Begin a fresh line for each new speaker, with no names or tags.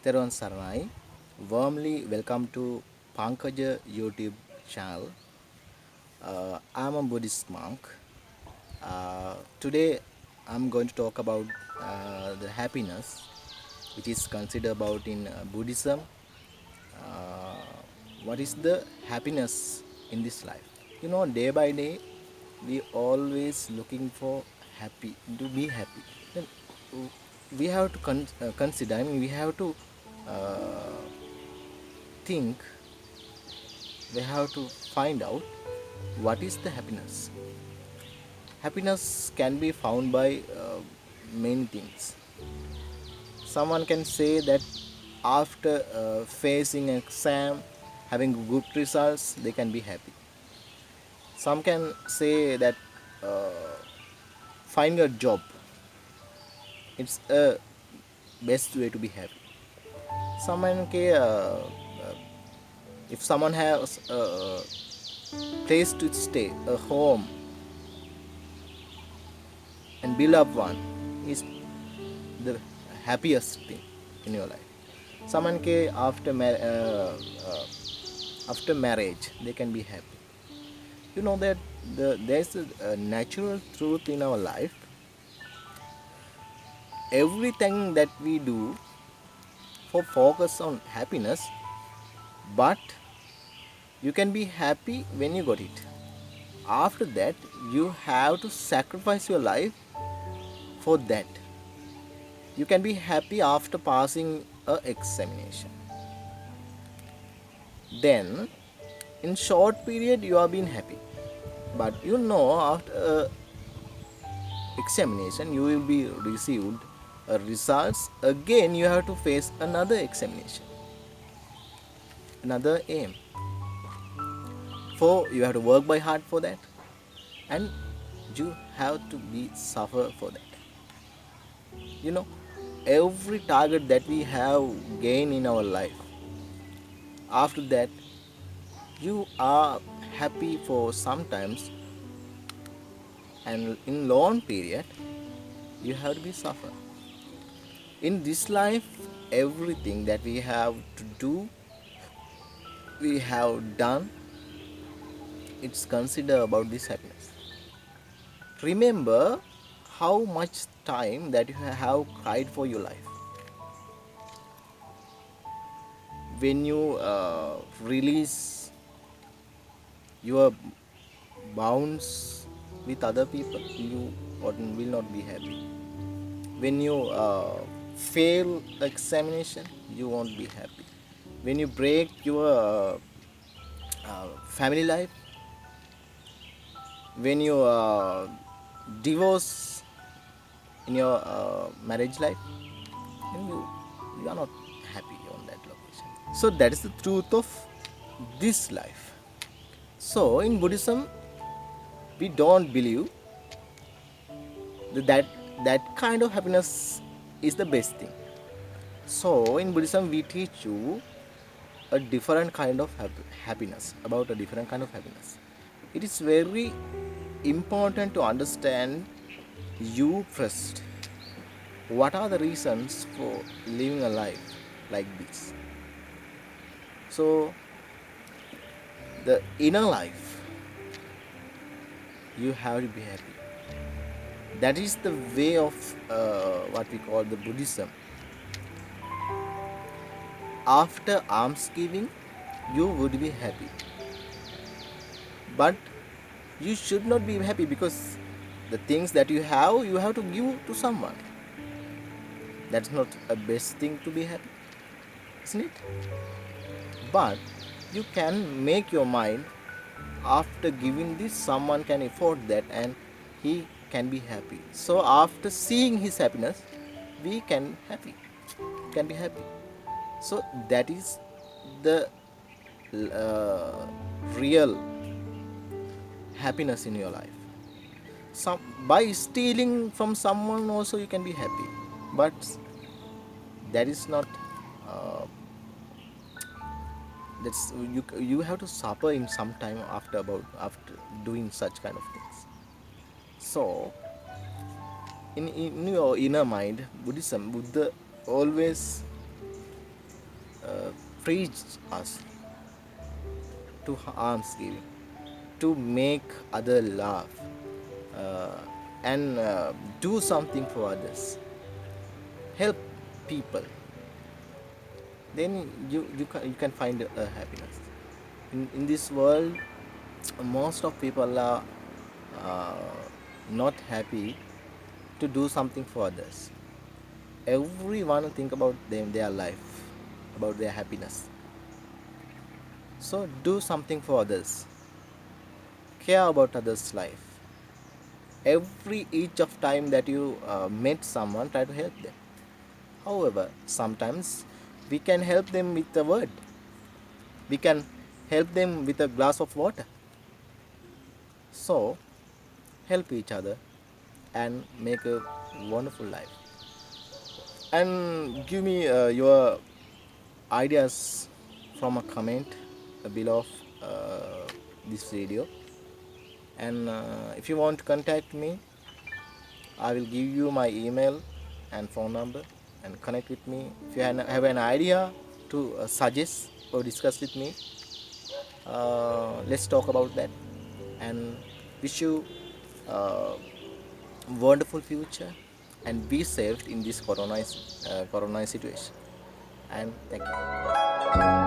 Teron Saranai. Warmly welcome to Pankaja YouTube channel. I'm a Buddhist monk. Today I'm going to talk about the happiness which is considered about in Buddhism. Uh, what is the happiness in this life? Day by day we always looking for happy to be happy. Then we have to consider. We have to uh, think, we have to find out what is the happiness. Happiness can be found by many things. Someone can say that after facing an exam, having good results, they can be happy. Some can say that uh, find a job, it's a best way to be happy. Someone can, if someone has a place to stay, a home, and beloved one is the happiest thing in your life. Someone can after marriage they can be happy. That there's a natural truth in our life. Everything that we do for focus on happiness, but you can be happy when you got it. After that, you have to sacrifice your life for that. You can be happy after passing a examination. Then, in short period, you are being happy. But after examination, you will be received results. Again, you have to face another examination, another aim. For you have to work by hard for that, and you have to be suffer for that. you know every target that we have gained in our life, after that you are happy for sometimes, and in long period you have to be suffer. In this life, everything that we have to do, we have done, it's considered about this happiness. Remember how much time that you have cried for your life. When you release your bounds with other people, you will not be happy. When you fail examination, you won't be happy. When you break your family life, when you divorce in your marriage life, then you are not happy on that location. So that is the truth of this life. So in Buddhism, we don't believe that that kind of happiness is the best thing. So in Buddhism, we teach you a different kind of happiness, about a different kind of happiness. It is very important to understand you first. What are the reasons for living a life like this? So the inner life, you have to be happy. That is the way of what we call the Buddhism. After alms giving, you would be happy, but you should not be happy because the things that you have to give to someone. That's not a best thing to be happy, isn't it? But you can make your mind, after giving this, someone can afford that and he can be happy. So after seeing his happiness, we can be happy. So that is the uh, real happiness in your life. By stealing from someone also you can be happy, but that is not uh, that's you have to suffer in some time after doing such kind of things. So in your inner mind, Buddha always preached us to alms giving, to make other laugh, uh, and do something for others, help people, then you can find happiness. In this world, most of people are uh, not happy to do something for others. Everyone think about their life, about their happiness. So do something for others, care about others' life. Every each of time that you met someone, try to help them. However, sometimes we can help them with a word. We can help them with a glass of water. So help each other and make a wonderful life. And give me your ideas from a comment below this video. And if you want to contact me, I will give you my email and phone number, and connect with me. If you have an idea to suggest or discuss with me, let's talk about that. And wish you uh, wonderful future, and be safe in this corona situation. And thank you.